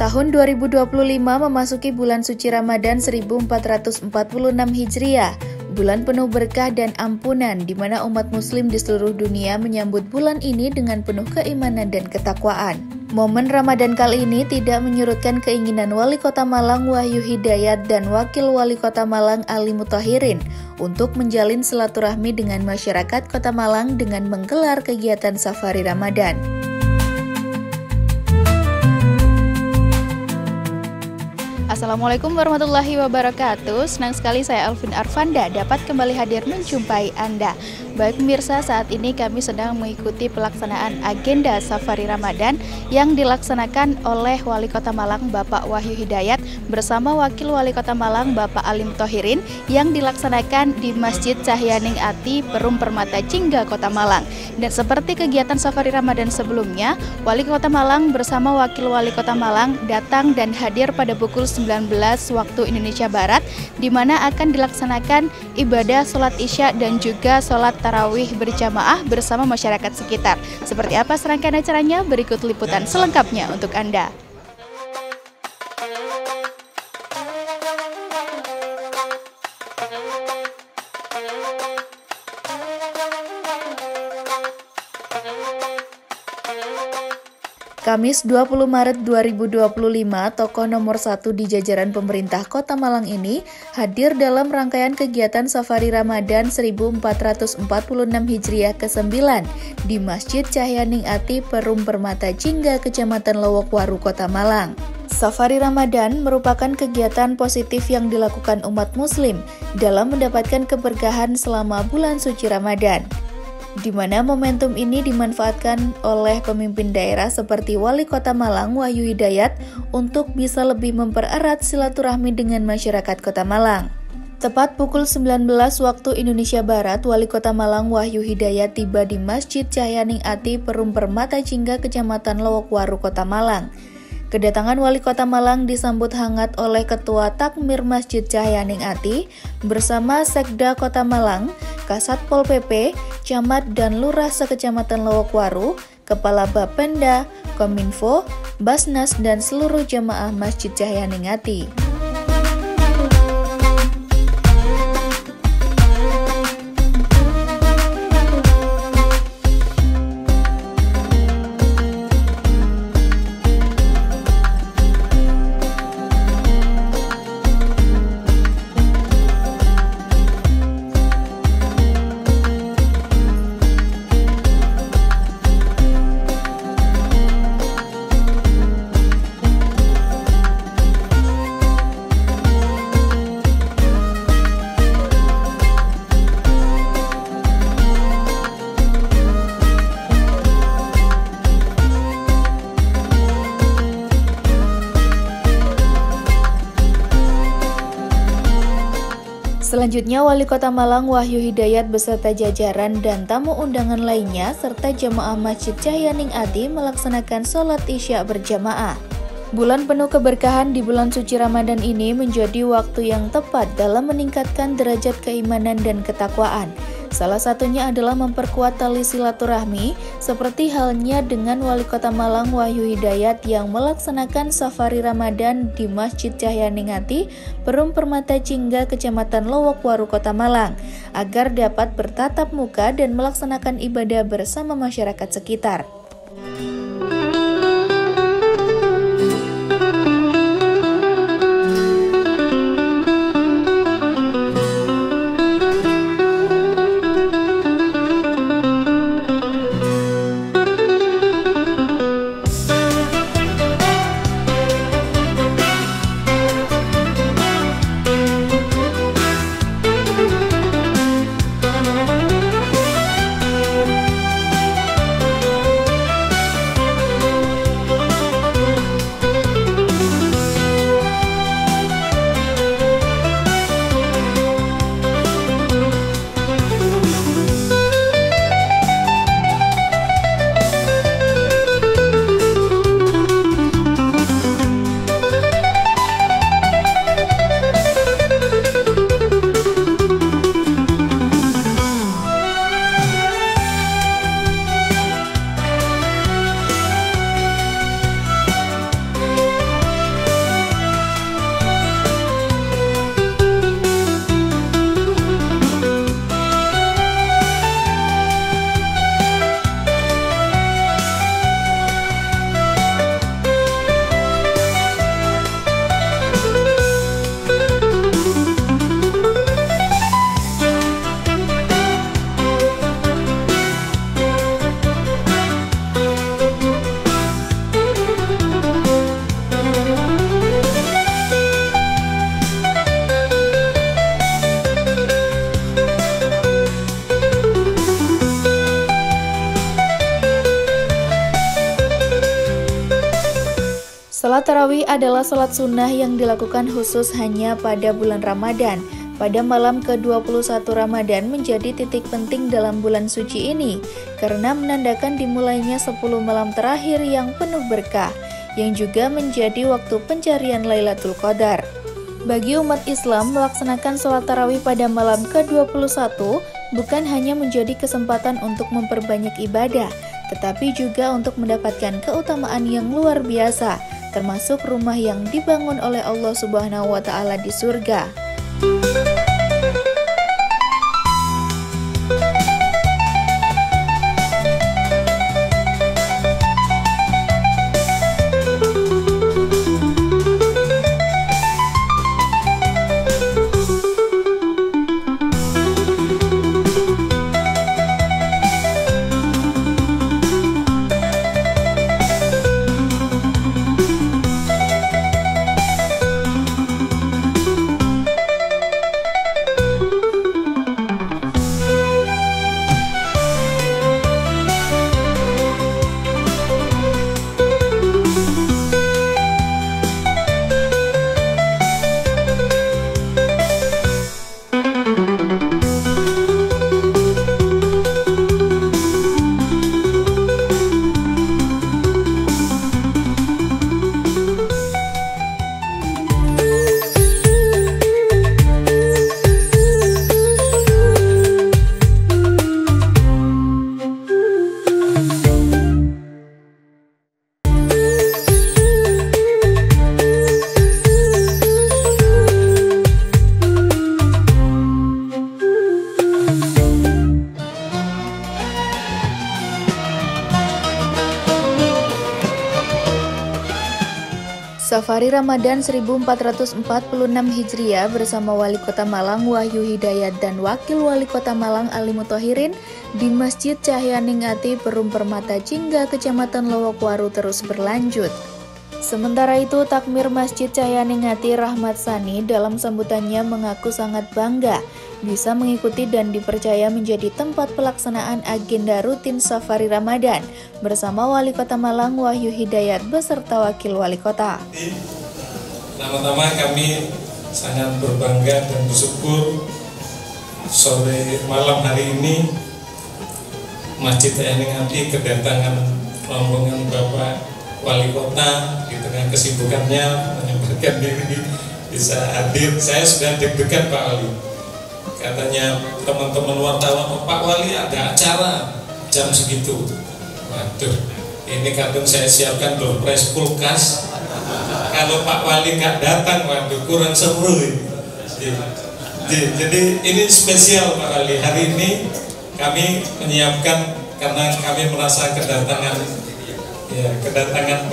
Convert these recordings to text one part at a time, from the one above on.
Tahun 2025 memasuki bulan suci Ramadan 1446 Hijriah, bulan penuh berkah dan ampunan di mana umat muslim di seluruh dunia menyambut bulan ini dengan penuh keimanan dan ketakwaan. Momen Ramadan kali ini tidak menyurutkan keinginan Wali Kota Malang Wahyu Hidayat dan Wakil Wali Kota Malang Ali Muthahirin untuk menjalin silaturahmi dengan masyarakat Kota Malang dengan menggelar kegiatan Safari Ramadan. Assalamualaikum warahmatullahi wabarakatuh. Senang sekali saya Alvin Arfanda dapat kembali hadir menjumpai Anda. Baik pemirsa, saat ini kami sedang mengikuti pelaksanaan agenda Safari Ramadan yang dilaksanakan oleh Wali Kota Malang Bapak Wahyu Hidayat bersama Wakil Wali Kota Malang Bapak Ali Muthahirin yang dilaksanakan di Masjid Cahyaning Ati, Perum Permata Cingga, Kota Malang. Dan seperti kegiatan Safari Ramadan sebelumnya, Wali Kota Malang bersama Wakil Wali Kota Malang datang dan hadir pada pukul 19 waktu Indonesia Barat, di mana akan dilaksanakan ibadah sholat isya dan juga sholat tarawih berjamaah bersama masyarakat sekitar. Seperti apa serangkaian acaranya? Berikut liputan selengkapnya untuk Anda. Kamis 20 Maret 2025, tokoh nomor 1 di jajaran pemerintah Kota Malang ini hadir dalam rangkaian kegiatan Safari Ramadan 1446 Hijriah ke-9 di Masjid Cahyaning Ati, Perum Permata Cingga, Kecamatan Lowokwaru, Kota Malang. Safari Ramadan merupakan kegiatan positif yang dilakukan umat muslim dalam mendapatkan keberkahan selama bulan suci Ramadan, di mana momentum ini dimanfaatkan oleh pemimpin daerah seperti Wali Kota Malang Wahyu Hidayat untuk bisa lebih mempererat silaturahmi dengan masyarakat Kota Malang. Tepat pukul 19 waktu Indonesia Barat, Wali Kota Malang Wahyu Hidayat tiba di Masjid Cahyaning Ati, Perum Permata Cingga, Kecamatan Lowokwaru, Kota Malang. Kedatangan Wali Kota Malang disambut hangat oleh Ketua Takmir Masjid Cahyaning Ati bersama Sekda Kota Malang, Kasat Pol PP, Camat dan Lurah sekecamatan Lowokwaru, Kepala Bapenda, Kominfo, Basnas dan seluruh jamaah Masjid Cahyaning Ati. Selanjutnya, Wali Kota Malang Wahyu Hidayat beserta jajaran dan tamu undangan lainnya serta jemaah Masjid Cahyaning Ati melaksanakan sholat isya berjamaah. Bulan penuh keberkahan di bulan suci Ramadan ini menjadi waktu yang tepat dalam meningkatkan derajat keimanan dan ketakwaan. Salah satunya adalah memperkuat tali silaturahmi, seperti halnya dengan Wali Kota Malang Wahyu Hidayat yang melaksanakan Safari Ramadan di Masjid Cahyaning Ati, Perum Permata Cingga, Kecamatan Lowokwaru, Kota Malang, agar dapat bertatap muka dan melaksanakan ibadah bersama masyarakat sekitar. Salat tarawih adalah salat sunnah yang dilakukan khusus hanya pada bulan Ramadan. Pada malam ke-21 Ramadan menjadi titik penting dalam bulan suci ini, karena menandakan dimulainya 10 malam terakhir yang penuh berkah, yang juga menjadi waktu pencarian Lailatul Qadar. Bagi umat Islam, melaksanakan salat tarawih pada malam ke-21 bukan hanya menjadi kesempatan untuk memperbanyak ibadah, tetapi juga untuk mendapatkan keutamaan yang luar biasa, termasuk rumah yang dibangun oleh Allah Subhanahu wa Ta'ala di surga. Safari Ramadan 1446 Hijriah bersama Wali Kota Malang Wahyu Hidayat dan Wakil Wali Kota Malang Ali Muthahirin di Masjid Cahyaningati Perum Permata Jingga, Kecamatan Lowokwaru terus berlanjut. Sementara itu, takmir Masjid Cahyaningati Rahmat Sani dalam sambutannya mengaku sangat bangga bisa mengikuti dan dipercaya menjadi tempat pelaksanaan agenda rutin Safari Ramadan bersama Wali Kota Malang Wahyu Hidayat beserta Wakil Wali Kota. Pertama-tama kami sangat berbangga dan bersyukur sore malam hari ini Masjid Cahyaningati kedatangan rombongan Bapak Wali Kota di tengah kesibukannya menyempatkan diri bisa hadir. Saya sudah deg-degan Pak Wali. Katanya teman-teman wartawan, oh, Pak Wali ada acara jam segitu. Waduh, ini kadang saya siapkan door prize kulkas. Kalau Pak Wali nggak datang, waduh kurang seru. Jadi ini spesial Pak Wali. Hari ini kami menyiapkan karena kami merasa kedatangan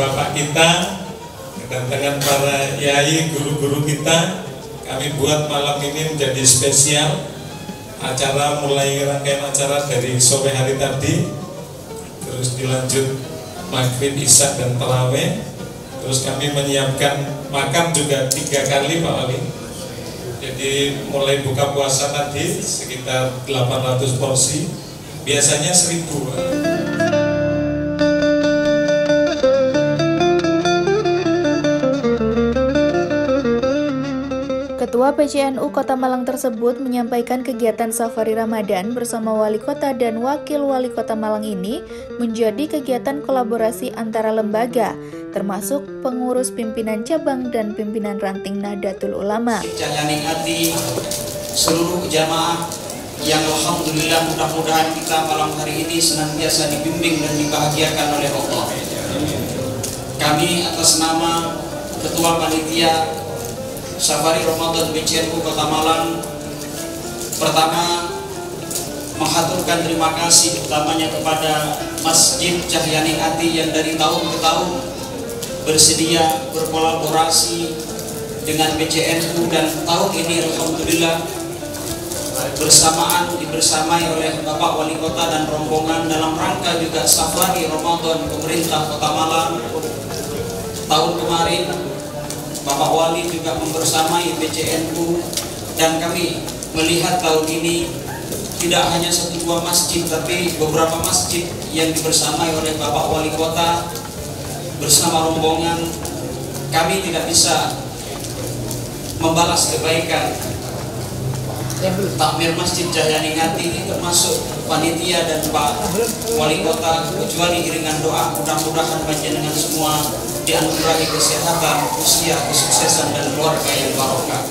Bapak kita, kedatangan para yai, guru-guru kita, kami buat malam ini menjadi spesial. Acara mulai rangkaian acara dari sore hari tadi, terus dilanjut maghrib, isya dan tarawih. Terus kami menyiapkan makan juga 3 kali Pak Wali. Jadi mulai buka puasa tadi sekitar 800 porsi, biasanya 1000 Pak. Ketua PCNU Kota Malang tersebut menyampaikan kegiatan Safari Ramadan bersama Wali Kota dan Wakil Wali Kota Malang ini menjadi kegiatan kolaborasi antara lembaga, termasuk pengurus pimpinan cabang dan pimpinan ranting Nahdlatul Ulama. Cahyaningati seluruh jamaah yang alhamdulillah mudah-mudahan kita malam hari ini senantiasa dibimbing dan dibahagiakan oleh Allah. Kami atas nama Ketua Panitia Safari Ramadan PCNU Kota Malang, pertama menghaturkan terima kasih utamanya kepada Masjid Cahyaningati yang dari tahun ke tahun bersedia berkolaborasi dengan PCNU, dan tahun ini alhamdulillah dibersamai oleh Bapak Wali Kota dan rombongan dalam rangka juga Safari Ramadan pemerintah Kota Malang. Tahun kemarin Bapak Wali juga membersamai PCNU, dan kami melihat tahun ini tidak hanya 1-2 masjid, tapi beberapa masjid yang dibersamai oleh Bapak Wali Kota bersama rombongan kami tidak bisa membalas kebaikan. Takmir Masjid Cahyaningati ini termasuk panitia dan Pak Wali Kota, kecuali iringan doa mudah-mudahan panjenengan semua dianugerahi kesehatan, usia, kesuksesan dan keluarga yang barokah.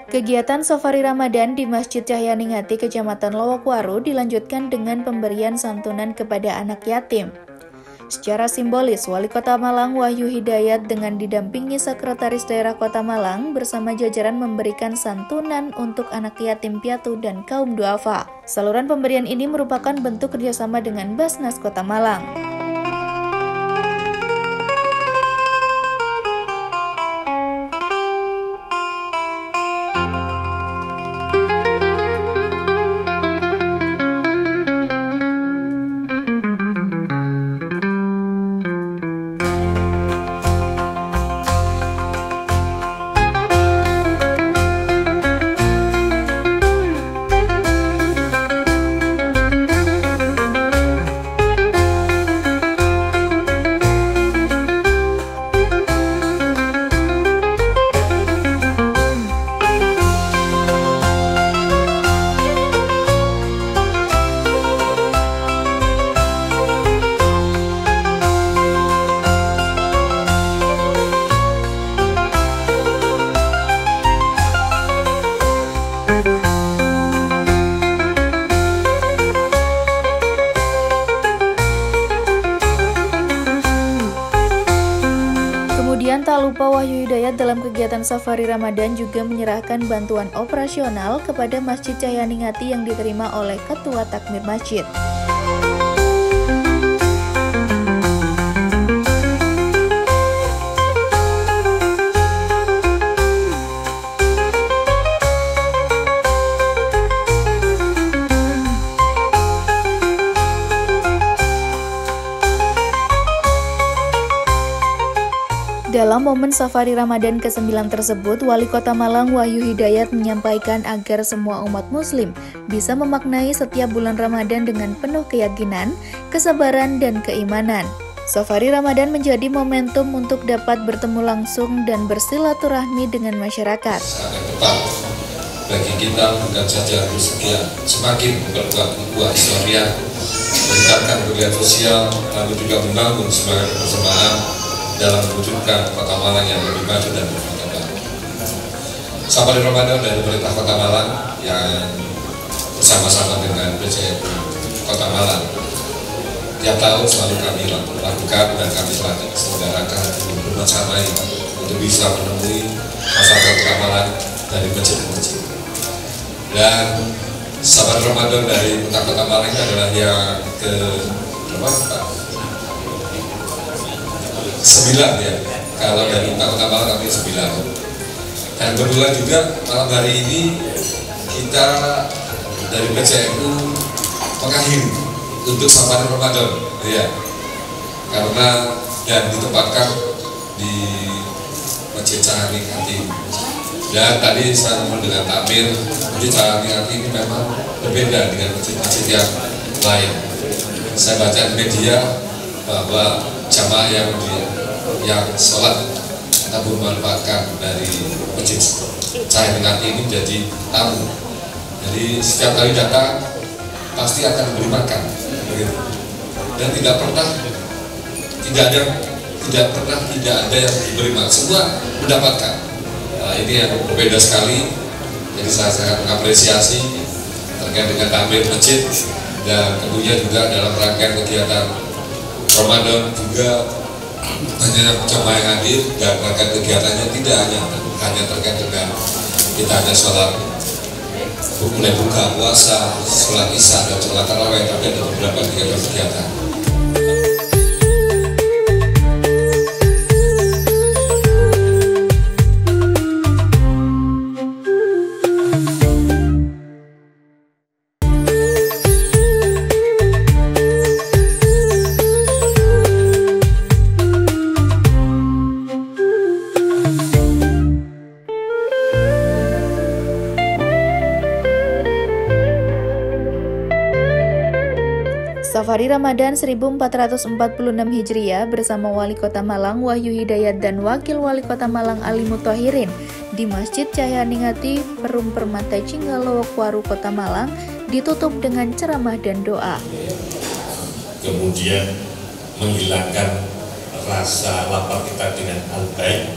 Kegiatan Safari Ramadan di Masjid Cahyaningati, Kecamatan Lowokwaru dilanjutkan dengan pemberian santunan kepada anak yatim. Secara simbolis, Wali Kota Malang Wahyu Hidayat dengan didampingi Sekretaris Daerah Kota Malang bersama jajaran memberikan santunan untuk anak yatim piatu dan kaum duafa. Saluran pemberian ini merupakan bentuk kerjasama dengan Basnas Kota Malang. Kemudian tak lupa Wahyu Hidayat dalam kegiatan Safari Ramadan juga menyerahkan bantuan operasional kepada Masjid Cahyaningati yang diterima oleh Ketua Takmir Masjid. Dalam momen Safari Ramadan ke-9 tersebut, Wali Kota Malang Wahyu Hidayat menyampaikan agar semua umat muslim bisa memaknai setiap bulan Ramadan dengan penuh keyakinan, kesabaran, dan keimanan. Safari Ramadan menjadi momentum untuk dapat bertemu langsung dan bersilaturahmi dengan masyarakat. Sangat tepat bagi kita bukan saja semakin memperkuat buah historia, meningkatkan kegiatan sosial, lalu juga membangun semangat kebersamaan dalam mewujudkan Kota Malang yang lebih maju dan bermartabat. Safari Ramadan dari pemerintah Kota Malang yang bersama-sama dengan BCNU Kota Malang tiap tahun selalu kami lakukan dan kami telah selenggarakan bersama untuk bisa menemui masyarakat Kota Malang dari masjid ke masjid. Dan Safari Ramadan dari Kota Malang ini adalah yang ke berapa? 9 ya, kalau dari Kota Malang kami 9. Dan kebetulan juga malam hari ini kita dari PCNU mengakhiri untuk Safari Ramadan ya, karena dan ditempatkan di Masjid Cahyaningati. Dan tadi saya ngomong dengan Takmir, Masjid Cahyaningati ini memang berbeda dengan masjid-masjid yang lain. Saya baca di media bahwa jamaah yang sholat ataupun memanfaatkan dari Masjid Cahyaningati ini menjadi tamu. Jadi setiap kali datang pasti akan diberi makan, dan tidak pernah yang diberi makan, semua mendapatkan. Nah, ini yang berbeda sekali. Jadi saya sangat mengapresiasi terkait dengan takmir masjid, dan tentunya juga dalam rangkaian kegiatan Ramadan juga hanya jamaah yang hadir, dan rangkaian kegiatannya tidak hanya terkait dengan kita ada sholat mulai buka puasa, sholat isya dan sholat tarawih, tapi ada beberapa kegiatan. Safari Ramadan 1446 Hijriah bersama Wali Kota Malang Wahyu Hidayat dan Wakil Wali Kota Malang Ali Muthahirin di Masjid Cahyaningati Perum Permata Cinggalowok Waru Kota Malang ditutup dengan ceramah dan doa. Kemudian menghilangkan rasa lapar kita dengan al-baik.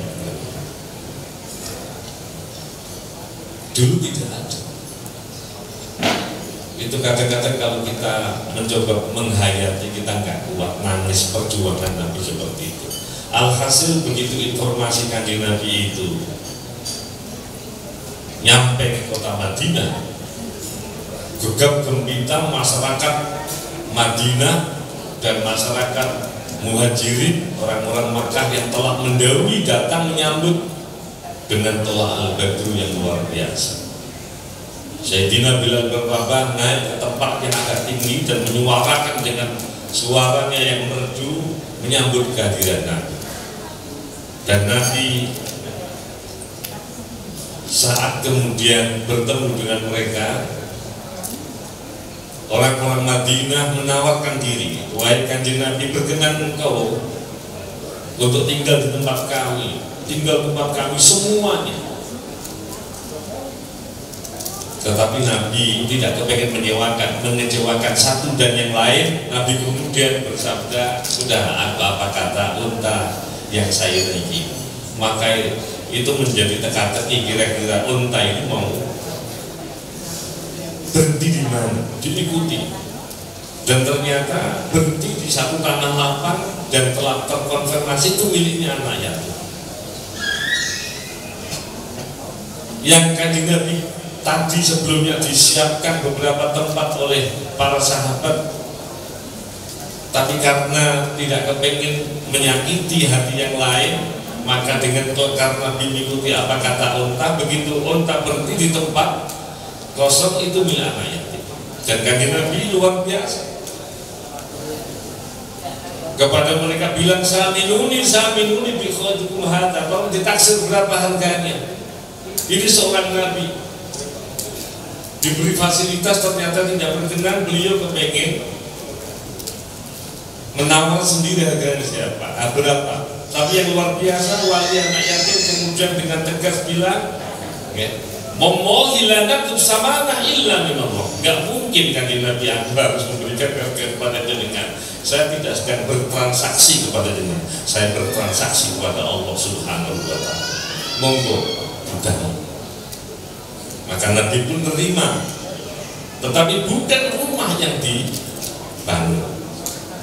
Dulu tidak ada. Itu kadang-kadang kalau kita mencoba menghayati, kita nggak kuat, nangis perjuangan Nabi seperti itu. Alhasil begitu informasi Kanjeng Nabi itu nyampe ke kota Madinah, gegap gempita masyarakat Madinah dan masyarakat Muhajirin, orang-orang Makkah yang telah mendahului datang menyambut dengan tolak al-badru yang luar biasa. Sayyidina Bilal bin Rabah naik ke tempat yang agak tinggi dan menyuarakan dengan suaranya yang merdu menyambut kehadiran Nabi. Dan Nabi saat kemudian bertemu dengan mereka, orang-orang Madinah menawarkan diri, wahai Kanjeng Nabi, berkenan engkau untuk tinggal di tempat kami, tinggal di tempat kami semuanya. Tetapi Nabi tidak kepengen mengecewakan satu dan yang lain. Nabi kemudian bersabda, sudah apa kata unta yang saya naiki. Maka itu menjadi teka-teki, kira-kira unta ini mau berhenti di mana, diikuti. Dan ternyata berhenti di satu tanah lapang dan telah terkonfirmasi itu miliknya anak yatim. Yang Kanjeng Nabi tadi sebelumnya disiapkan beberapa tempat oleh para sahabat, tapi karena tidak kepingin menyakiti hati yang lain, maka karena mengikuti apa kata unta, begitu unta berhenti di tempat kosong itu milik anak yatim. Dan Kanjeng Nabi luar biasa, kepada mereka bilang, saminuni bi khadikum hadza, tolong ditaksir berapa harganya. Ini seorang Nabi diberi fasilitas, ternyata tidak berkenan. Beliau kepengen menawar sendiri harganya berapa. Tapi yang luar biasa, wali anak yatim kemudian dengan tegas bilang, momohi la naktub samana illa minallah. Gak mungkin Kanjeng Nabi harus memberikan harga kepada jenengan. Saya tidak sedang bertransaksi kepada jenengan, saya bertransaksi kepada Allah Subhanahu wa ta'ala. Monggo, udah. Maka Nabi pun terima, tetapi bukan rumah yang dibangun,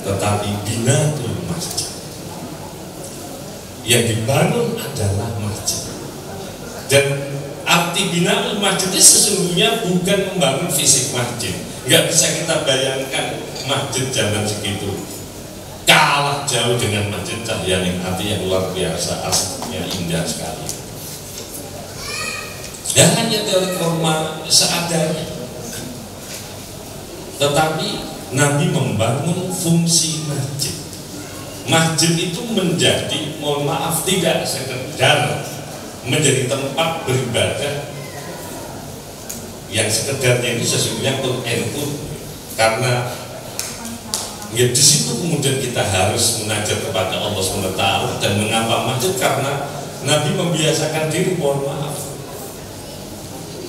tetapi binatul masjid. Yang dibangun adalah masjid. Dan arti binatul masjid itu sesungguhnya bukan membangun fisik masjid. Nggak bisa kita bayangkan masjid zaman segitu kalah jauh dengan Masjid Cahyaningati yang luar biasa, aslinya indah sekali. Dan hanya teori formal seadanya, tetapi Nabi membangun fungsi masjid. Masjid itu menjadi, mohon maaf, tidak sekedar menjadi tempat beribadah yang sekedarnya ini sesungguhnya Quran, karena ya di situ kemudian kita harus mengajar kepada Allah SWT. Dan mengapa masjid? Karena Nabi membiasakan diri, mohon maaf,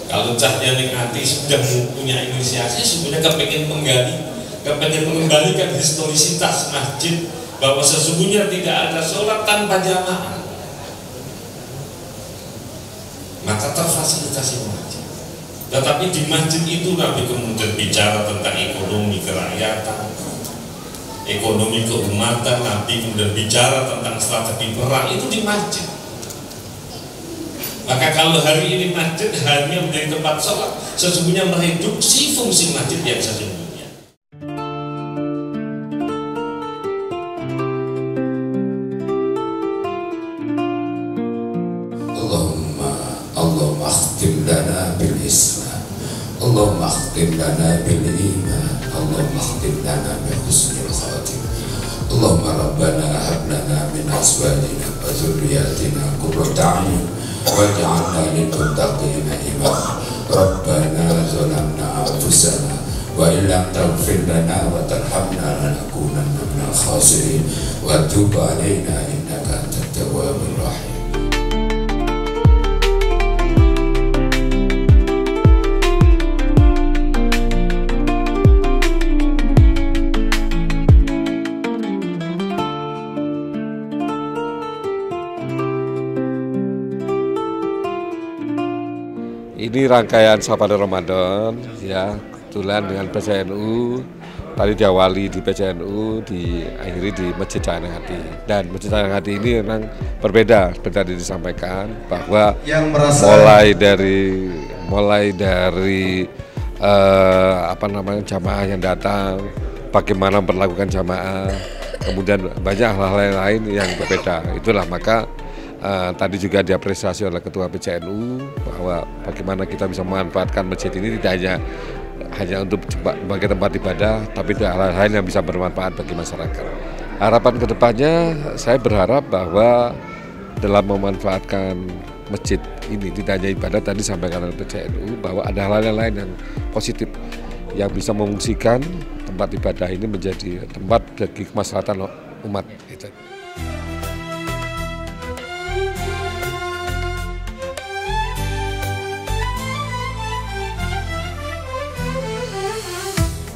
kalau Cahyaningati sudah mempunyai inisiasi, sebenarnya kepengen mengembalikan historisitas masjid, bahwa sesungguhnya tidak ada sholat tanpa jamaah. Maka terfasilitasi masjid. Tetapi di masjid itu Nabi kemudian bicara tentang ekonomi kerakyatan, ekonomi keumatan. Nabi kemudian bicara tentang strategi perang, itu di masjid. Maka kalau hari ini masjid hanya menjadi tempat sholat, sesungguhnya mereduksi fungsi masjid yang sesungguhnya. Allahumma akhtim lana bil Islam, Allahumma akhtim lana bil iman, Allahumma akhtim lana bi husnil khatimah. Allahumma rabbana hab lana min azwajina wa dhurriyyatina qurrata a'yun waj'alna lil muttaqina imama. Rabbana zalamna anfusana wa illam taghfir lana wa tarhamna lanakunanna minal khasirin wa tub alaina innaka antat tawwabur rahim. Ini rangkaian Safari Ramadan ya, kebetulan dengan PCNU, tadi diawali di PCNU, diakhiri di Masjid Cahaya Hati. Dan Masjid Cahaya Hati ini memang berbeda, seperti tadi disampaikan bahwa mulai dari jamaah yang datang, bagaimana memperlakukan jamaah, kemudian banyak hal-hal lain yang berbeda. Itulah maka tadi juga diapresiasi oleh Ketua PCNU bahwa bagaimana kita bisa memanfaatkan masjid ini tidak hanya untuk sebagai tempat ibadah, tapi juga hal-hal lain yang bisa bermanfaat bagi masyarakat. Harapan kedepannya, saya berharap bahwa dalam memanfaatkan masjid ini tidak hanya ibadah, tadi disampaikan oleh PCNU bahwa ada hal-hal lain yang positif yang bisa memfungsikan tempat ibadah ini menjadi tempat bagi kemaslahatan umat. Gitu.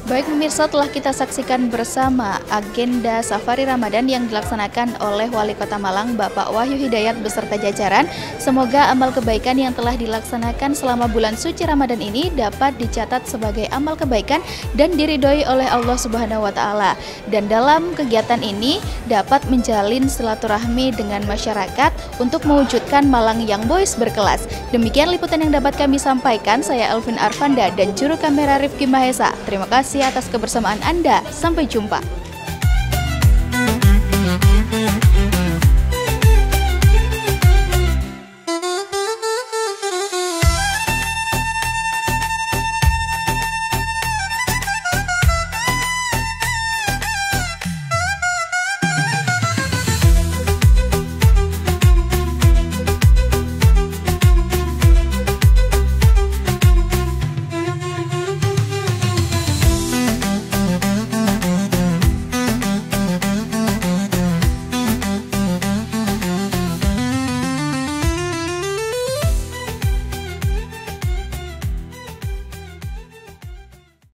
Baik pemirsa, telah kita saksikan bersama agenda Safari Ramadan yang dilaksanakan oleh Wali Kota Malang Bapak Wahyu Hidayat beserta jajaran. Semoga amal kebaikan yang telah dilaksanakan selama bulan suci Ramadan ini dapat dicatat sebagai amal kebaikan dan diridhoi oleh Allah Subhanahu wa Ta'ala. Dan dalam kegiatan ini dapat menjalin silaturahmi dengan masyarakat untuk mewujudkan Malang yang boys berkelas. Demikian liputan yang dapat kami sampaikan. Saya Elvin Arfanda dan juru kamera Rifki Mahesa. Terima kasih atas kebersamaan Anda. Sampai jumpa.